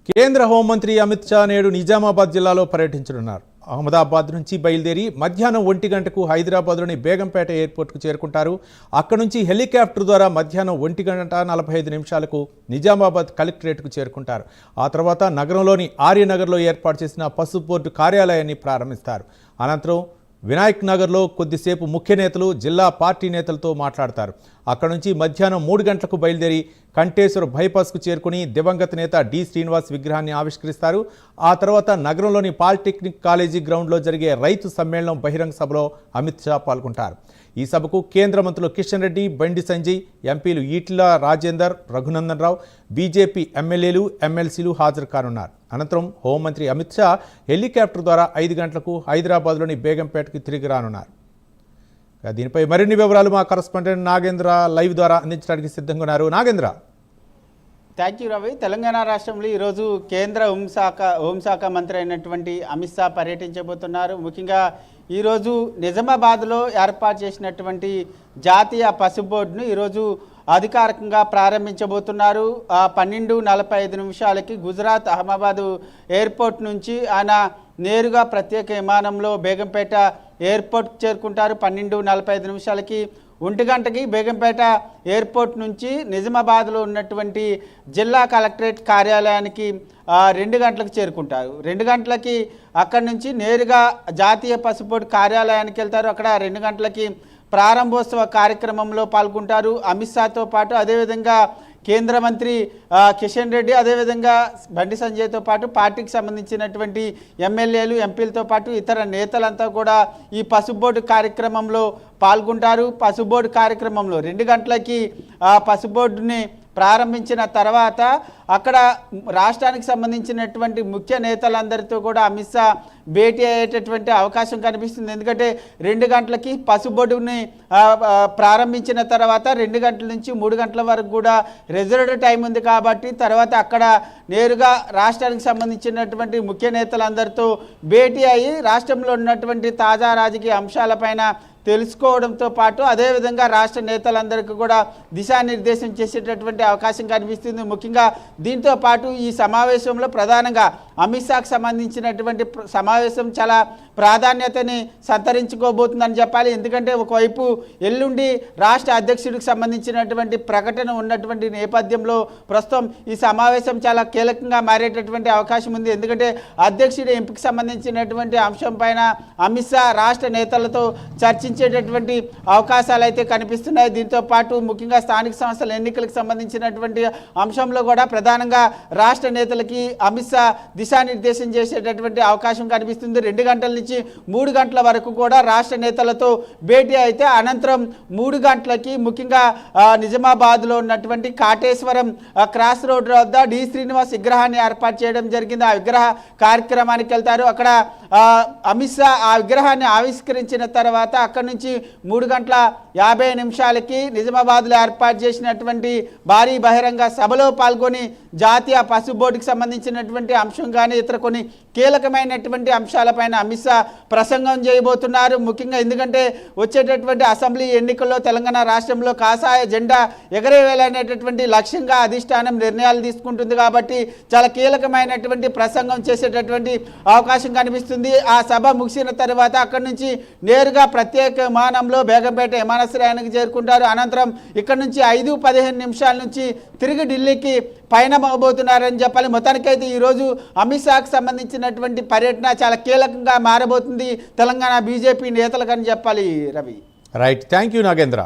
కేంద్ర హోంమంత్రి అమిత్ షా నేడు నిజామాబాద్ జిల్లాలో పర్యటించనున్నారు. అహ్మదాబాద్ నుంచి బయలుదేరి మధ్యాహ్నం 1 గంటకు హైదరాబాద్లోని బేగంపేట ఎయిర్పోర్ట్కు చేరుకుంటారు. అక్కడ నుంచి హెలికాప్టర్ ద్వారా మధ్యాహ్నం 1:45 నిజామాబాద్ కలెక్టరేట్కు చేరుకుంటారు. ఆ తర్వాత నగరంలోని ఆర్యనగర్లో ఏర్పాటు చేసిన పసుపు బోర్డు కార్యాలయాన్ని ప్రారంభిస్తారు. అనంతరం వినాయక్ నగర్లో కొద్దిసేపు ముఖ్య నేతలు, జిల్లా పార్టీ నేతలతో మాట్లాడతారు. అక్కడ నుంచి మధ్యాహ్నం 3 గంటలకు బయలుదేరి కంటేశ్వర బైపాస్కు చేరుకుని దివంగత నేత డి శ్రీనివాస్ విగ్రహాన్ని ఆవిష్కరిస్తారు. ఆ తర్వాత నగరంలోని పాలిటెక్నిక్ కాలేజీ గ్రౌండ్లో జరిగే రైతు సమ్మేళనం బహిరంగ సభలో అమిత్ షా పాల్గొంటారు. ఈ సభకు కేంద్ర మంత్రులు కిషన్ రెడ్డి, బండి సంజయ్, ఎంపీలు ఈటెల రాజేందర్, రఘునందన్ రావు, బీజేపీ ఎమ్మెల్యేలు, ఎమ్మెల్సీలు హాజరు కానున్నారు. అనంతరం హోంమంత్రి అమిత్ షా హెలికాప్టర్ ద్వారా 5 గంటలకు హైదరాబాద్లోని బేగంపేటకు తిరిగి రానున్నారు. దీనిపై మరిన్ని వివరాలు మా కరెస్పాండెంట్ నాగేంద్ర లైవ్ ద్వారా అందించడానికి సిద్ధంగా ఉన్నారు. నాగేంద్ర. Thank you Ravi. తెలంగాణ రాష్ట్రంలో ఈరోజు కేంద్ర హోంశాఖ మంత్రి అయినటువంటి అమిత్ షా పర్యటించబోతున్నారు. ముఖ్యంగా ఈరోజు నిజామాబాద్లో ఏర్పాటు చేసినటువంటి జాతీయ పసుపు బోర్డును ఈరోజు అధికారికంగా ప్రారంభించబోతున్నారు. 12:45 గుజరాత్ అహ్మదాబాద్ ఎయిర్పోర్ట్ నుంచి ఆయన నేరుగా ప్రత్యేక విమానంలో బేగంపేట ఎయిర్పోర్ట్కి చేరుకుంటారు. 12:45 1 గంటకి బేగంపేట ఎయిర్పోర్ట్ నుంచి నిజామాబాద్లో ఉన్నటువంటి జిల్లా కలెక్టరేట్ కార్యాలయానికి 2 గంటలకు చేరుకుంటారు. 2 గంటలకి అక్కడి నుంచి నేరుగా జాతీయ పసుపు బోర్డు కార్యాలయానికి వెళ్తారు. అక్కడ 2 గంటలకి ప్రారంభోత్సవ కార్యక్రమంలో పాల్గొంటారు. అమిత్ షాతో పాటు అదేవిధంగా కేంద్ర మంత్రి కిషన్ రెడ్డి, అదేవిధంగా బండి సంజయ్తో పాటు పార్టీకి సంబంధించినటువంటి ఎమ్మెల్యేలు, ఎంపీలతో పాటు ఇతర నేతలంతా కూడా ఈ పసుపు బోర్డు కార్యక్రమంలో పాల్గొంటారు. పసుపు బోర్డు కార్యక్రమంలో 2 గంటలకి పసుపు బోర్డుని ప్రారంభించిన తర్వాత అక్కడ రాష్ట్రానికి సంబంధించినటువంటి ముఖ్య నేతలందరితో కూడా అమిత్ షా భేటీ అయ్యేటటువంటి అవకాశం కనిపిస్తుంది. ఎందుకంటే 2 గంటలకి పసుపు బోర్డుని ప్రారంభించిన తర్వాత 2 గంటల నుంచి 3 గంటల వరకు కూడా రిజర్వ్డ్ టైం ఉంది కాబట్టి తర్వాత అక్కడ నేరుగా రాష్ట్రానికి సంబంధించినటువంటి ముఖ్య నేతలందరితో భేటీ అయ్యి రాష్ట్రంలో ఉన్నటువంటి తాజా రాజకీయ అంశాలపైన తెలుసుకోవడంతో పాటు అదేవిధంగా రాష్ట్ర నేతలందరికీ కూడా దిశానిర్దేశం చేసేటటువంటి అవకాశం కనిపిస్తుంది. ముఖ్యంగా దీంతో పాటు ఈ సమావేశంలో ప్రధానంగా అమిత్ షాకు సంబంధించినటువంటి సమావేశం చాలా ప్రాధాన్యతని సంతరించుకోబోతుందని చెప్పాలి. ఎందుకంటే ఒకవైపు ఎల్లుండి రాష్ట్ర అధ్యక్షుడికి సంబంధించినటువంటి ప్రకటన ఉన్నటువంటి నేపథ్యంలో ప్రస్తుతం ఈ సమావేశం చాలా కీలకంగా మారేటటువంటి అవకాశం ఉంది. ఎందుకంటే అధ్యక్షుడి ఎంపికకు సంబంధించినటువంటి అంశం పైన అమిత్ షా రాష్ట్ర నేతలతో చర్చించేటటువంటి అవకాశాలు అయితే కనిపిస్తున్నాయి. దీంతో పాటు ముఖ్యంగా స్థానిక సంస్థల ఎన్నికలకు సంబంధించినటువంటి అంశంలో కూడా ప్రధానంగా రాష్ట్ర నేతలకి అమిత్ షా దిశానిర్దేశం చేసేటటువంటి అవకాశం కనిపిస్తుంది. 2 గంటల నుంచి 3 గంటల వరకు కూడా రాష్ట్ర నేతలతో భేటీ అయితే అనంతరం 3 గంటలకి ముఖ్యంగా నిజామాబాద్లో ఉన్నటువంటి కాటేశ్వరం క్రాస్ రోడ్ వద్ద డి శ్రీనివాస్ విగ్రహాన్ని ఏర్పాటు చేయడం జరిగింది. ఆ విగ్రహ కార్యక్రమానికి వెళ్తారు. అక్కడ అమిత్ షా ఆ విగ్రహాన్ని ఆవిష్కరించిన తర్వాత అక్కడి నుంచి 3:50 నిజామాబాద్లో ఏర్పాటు చేసినటువంటి భారీ బహిరంగ సభలో పాల్గొని జాతీయ పసుపు బోర్డుకి సంబంధించినటువంటి అంశం కానీ ఇతర కొన్ని కీలకమైనటువంటి అంశాలపైన అమిత్ షా ప్రసంగం చేయబోతున్నారు. ముఖ్యంగా ఎందుకంటే వచ్చేటటువంటి అసెంబ్లీ ఎన్నికల్లో తెలంగాణ రాష్ట్రంలో కాషాయ జెండా ఎగరేవేలనేటటువంటి లక్ష్యంగా అధిష్టానం నిర్ణయాలు తీసుకుంటుంది కాబట్టి చాలా కీలకమైనటువంటి ప్రసంగం చేసేటటువంటి అవకాశం కనిపిస్తుంది. ఆ సభ ముగిసిన తర్వాత అక్కడి నుంచి నేరుగా ప్రత్యేక విమానంలో బేగంపేట విమానాశ్రయానికి చేరుకుంటారు. అనంతరం ఇక్కడ నుంచి 5-15 నుంచి తిరిగి ఢిల్లీకి పయనమవబోతున్నారని చెప్పాలి. మొత్తానికైతే ఈరోజు అమిత్ షాకు సంబంధించినటువంటి పర్యటన చాలా కీలకంగా మారబోతుంది తెలంగాణ బీజేపీ నేతలకని చెప్పాలి. Ravi. Right. Thank you Nagendra.